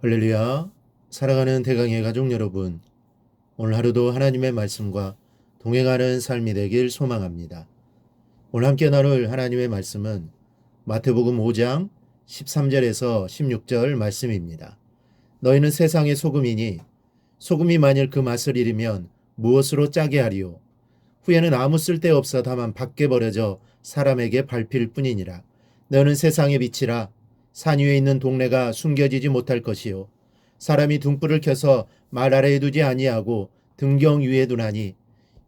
할렐루야. 살아가는 대강의 가족 여러분, 오늘 하루도 하나님의 말씀과 동행하는 삶이 되길 소망합니다. 오늘 함께 나눌 하나님의 말씀은 마태복음 5장 13절에서 16절 말씀입니다. 너희는 세상의 소금이니 소금이 만일 그 맛을 잃으면 무엇으로 짜게 하리요? 후에는 아무 쓸데없어 다만 밖에 버려져 사람에게 밟힐 뿐이니라. 너는 세상의 빛이라. 산 위에 있는 동네가 숨겨지지 못할 것이요 사람이 등불을 켜서 말 아래에 두지 아니하고 등경 위에 두나니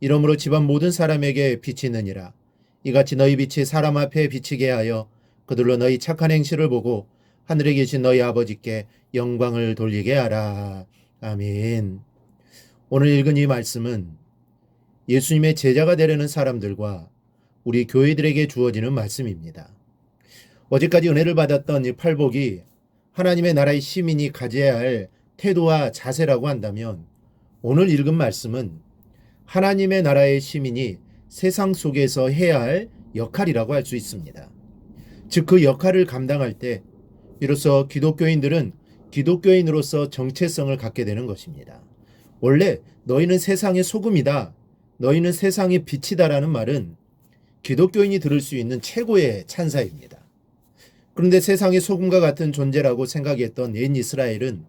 이러므로 집안 모든 사람에게 비치느니라. 이같이 너희 빛이 사람 앞에 비치게 하여 그들로 너희 착한 행실을 보고 하늘에 계신 너희 아버지께 영광을 돌리게 하라. 아멘. 오늘 읽은 이 말씀은 예수님의 제자가 되려는 사람들과 우리 교회들에게 주어지는 말씀입니다. 어제까지 은혜를 받았던 이 팔복이 하나님의 나라의 시민이 가져야 할 태도와 자세라고 한다면 오늘 읽은 말씀은 하나님의 나라의 시민이 세상 속에서 해야 할 역할이라고 할 수 있습니다. 즉 그 역할을 감당할 때 비로소 기독교인들은 기독교인으로서 정체성을 갖게 되는 것입니다. 원래 너희는 세상의 소금이다, 너희는 세상의 빛이다라는 말은 기독교인이 들을 수 있는 최고의 찬사입니다. 그런데 세상의 소금과 같은 존재라고 생각했던 옛 이스라엘은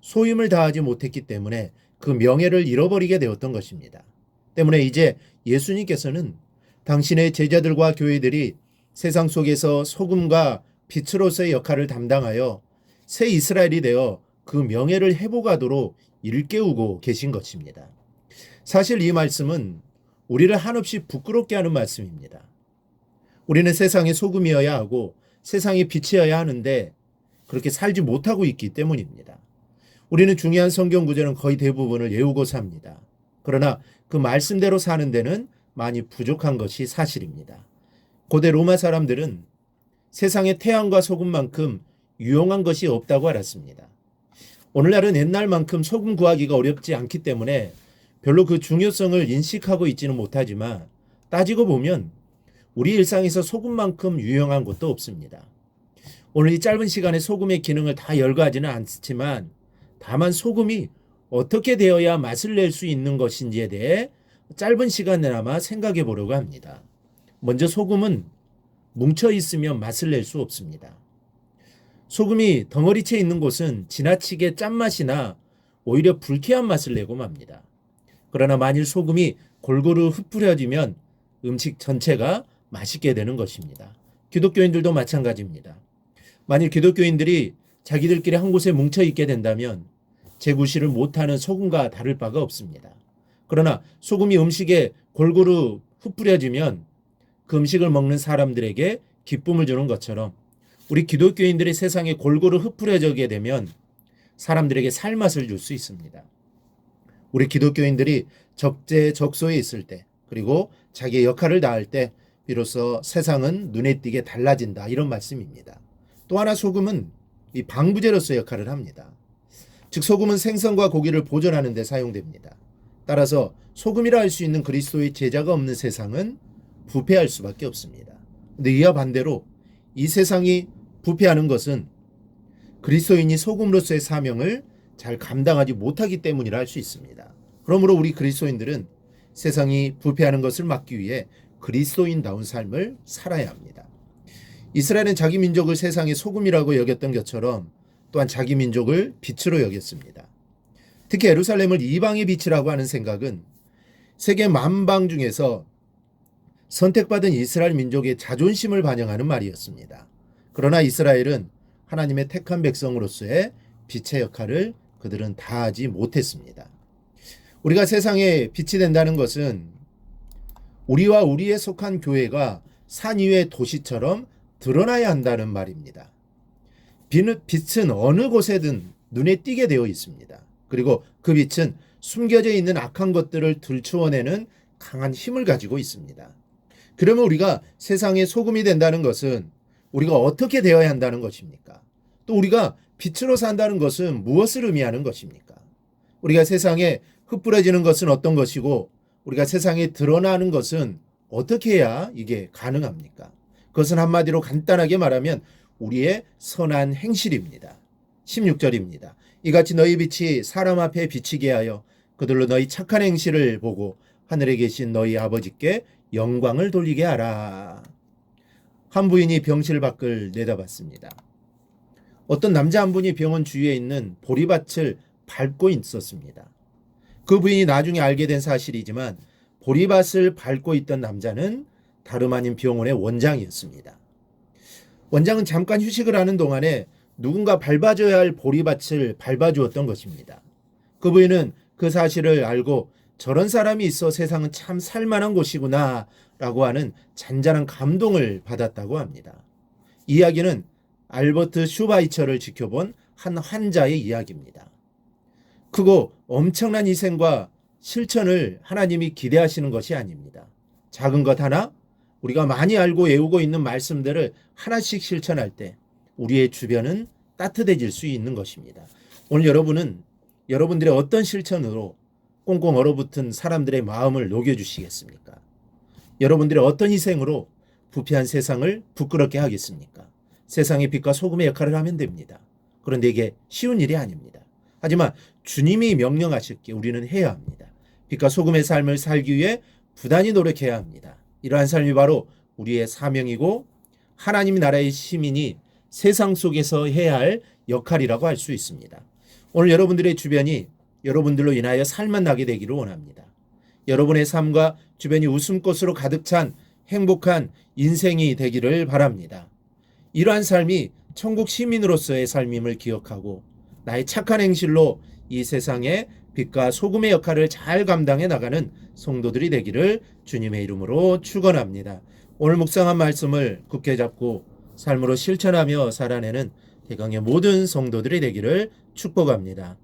소임을 다하지 못했기 때문에 그 명예를 잃어버리게 되었던 것입니다. 때문에 이제 예수님께서는 당신의 제자들과 교회들이 세상 속에서 소금과 빛으로서의 역할을 담당하여 새 이스라엘이 되어 그 명예를 회복하도록 일깨우고 계신 것입니다. 사실 이 말씀은 우리를 한없이 부끄럽게 하는 말씀입니다. 우리는 세상의 소금이어야 하고 세상의 빛이어야 하는데 그렇게 살지 못하고 있기 때문입니다. 우리는 중요한 성경 구절은 거의 대부분을 외우고 삽니다. 그러나 그 말씀대로 사는 데는 많이 부족한 것이 사실입니다. 고대 로마 사람들은 세상의 태양과 소금만큼 유용한 것이 없다고 알았습니다. 오늘날은 옛날만큼 소금 구하기가 어렵지 않기 때문에 별로 그 중요성을 인식하고 있지는 못하지만 따지고 보면 우리 일상에서 소금만큼 유용한 것도 없습니다. 오늘 이 짧은 시간에 소금의 기능을 다 열거하지는 않지만 다만 소금이 어떻게 되어야 맛을 낼 수 있는 것인지에 대해 짧은 시간에나마 생각해 보려고 합니다. 먼저 소금은 뭉쳐 있으면 맛을 낼 수 없습니다. 소금이 덩어리째 있는 곳은 지나치게 짠맛이나 오히려 불쾌한 맛을 내고 맙니다. 그러나 만일 소금이 골고루 흩뿌려지면 음식 전체가 맛있게 되는 것입니다. 기독교인들도 마찬가지입니다. 만일 기독교인들이 자기들끼리 한 곳에 뭉쳐 있게 된다면 재구실을 못하는 소금과 다를 바가 없습니다. 그러나 소금이 음식에 골고루 흩뿌려지면 그 음식을 먹는 사람들에게 기쁨을 주는 것처럼 우리 기독교인들이 세상에 골고루 흩뿌려지게 되면 사람들에게 살맛을 줄 수 있습니다. 우리 기독교인들이 적재적소에 있을 때 그리고 자기의 역할을 다할 때 비로소 세상은 눈에 띄게 달라진다 이런 말씀입니다. 또 하나 소금은 이 방부제로서 역할을 합니다. 즉 소금은 생선과 고기를 보존하는 데 사용됩니다. 따라서 소금이라 할 수 있는 그리스도의 제자가 없는 세상은 부패할 수밖에 없습니다. 근데 이와 반대로 이 세상이 부패하는 것은 그리스도인이 소금으로서의 사명을 잘 감당하지 못하기 때문이라 할 수 있습니다. 그러므로 우리 그리스도인들은 세상이 부패하는 것을 막기 위해 그리스도인다운 삶을 살아야 합니다. 이스라엘은 자기 민족을 세상의 소금이라고 여겼던 것처럼 또한 자기 민족을 빛으로 여겼습니다. 특히 예루살렘을 이방의 빛이라고 하는 생각은 세계 만방 중에서 선택받은 이스라엘 민족의 자존심을 반영하는 말이었습니다. 그러나 이스라엘은 하나님의 택한 백성으로서의 빛의 역할을 그들은 다하지 못했습니다. 우리가 세상에 빛이 된다는 것은 우리와 우리에 속한 교회가 산 위의 도시처럼 드러나야 한다는 말입니다. 빛은 어느 곳에든 눈에 띄게 되어 있습니다. 그리고 그 빛은 숨겨져 있는 악한 것들을 들추어내는 강한 힘을 가지고 있습니다. 그러면 우리가 세상의 소금이 된다는 것은 우리가 어떻게 되어야 한다는 것입니까? 또 우리가 빛으로 산다는 것은 무엇을 의미하는 것입니까? 우리가 세상에 흩뿌려지는 것은 어떤 것이고 우리가 세상에 드러나는 것은 어떻게 해야 이게 가능합니까? 그것은 한마디로 간단하게 말하면 우리의 선한 행실입니다. 16절입니다. 이같이 너희 빛이 사람 앞에 비치게 하여 그들로 너희 착한 행실을 보고 하늘에 계신 너희 아버지께 영광을 돌리게 하라. 한 부인이 병실 밖을 내다봤습니다. 어떤 남자 한 분이 병원 주위에 있는 보리밭을 밟고 있었습니다. 그 부인이 나중에 알게 된 사실이지만 보리밭을 밟고 있던 남자는 다름 아닌 병원의 원장이었습니다. 원장은 잠깐 휴식을 하는 동안에 누군가 밟아줘야 할 보리밭을 밟아주었던 것입니다. 그 부인은 그 사실을 알고 저런 사람이 있어 세상은 참 살만한 곳이구나 라고 하는 잔잔한 감동을 받았다고 합니다. 이 이야기는 알버트 슈바이처를 지켜본 한 환자의 이야기입니다. 크고 엄청난 희생과 실천을 하나님이 기대하시는 것이 아닙니다. 작은 것 하나, 우리가 많이 알고 외우고 있는 말씀들을 하나씩 실천할 때 우리의 주변은 따뜻해질 수 있는 것입니다. 오늘 여러분들의 어떤 실천으로 꽁꽁 얼어붙은 사람들의 마음을 녹여주시겠습니까? 여러분들의 어떤 희생으로 부패한 세상을 부끄럽게 하겠습니까? 세상의 빛과 소금의 역할을 하면 됩니다. 그런데 이게 쉬운 일이 아닙니다. 하지만 주님이 명령하셨기에 우리는 해야 합니다. 빛과 소금의 삶을 살기 위해 부단히 노력해야 합니다. 이러한 삶이 바로 우리의 사명이고 하나님 나라의 시민이 세상 속에서 해야 할 역할이라고 할 수 있습니다. 오늘 여러분들의 주변이 여러분들로 인하여 살만 나게 되기를 원합니다. 여러분의 삶과 주변이 웃음꽃으로 가득 찬 행복한 인생이 되기를 바랍니다. 이러한 삶이 천국 시민으로서의 삶임을 기억하고 나의 착한 행실로 이 세상에 빛과 소금의 역할을 잘 감당해 나가는 성도들이 되기를 주님의 이름으로 축원합니다. 오늘 묵상한 말씀을 굳게 잡고 삶으로 실천하며 살아내는 대강의 모든 성도들이 되기를 축복합니다.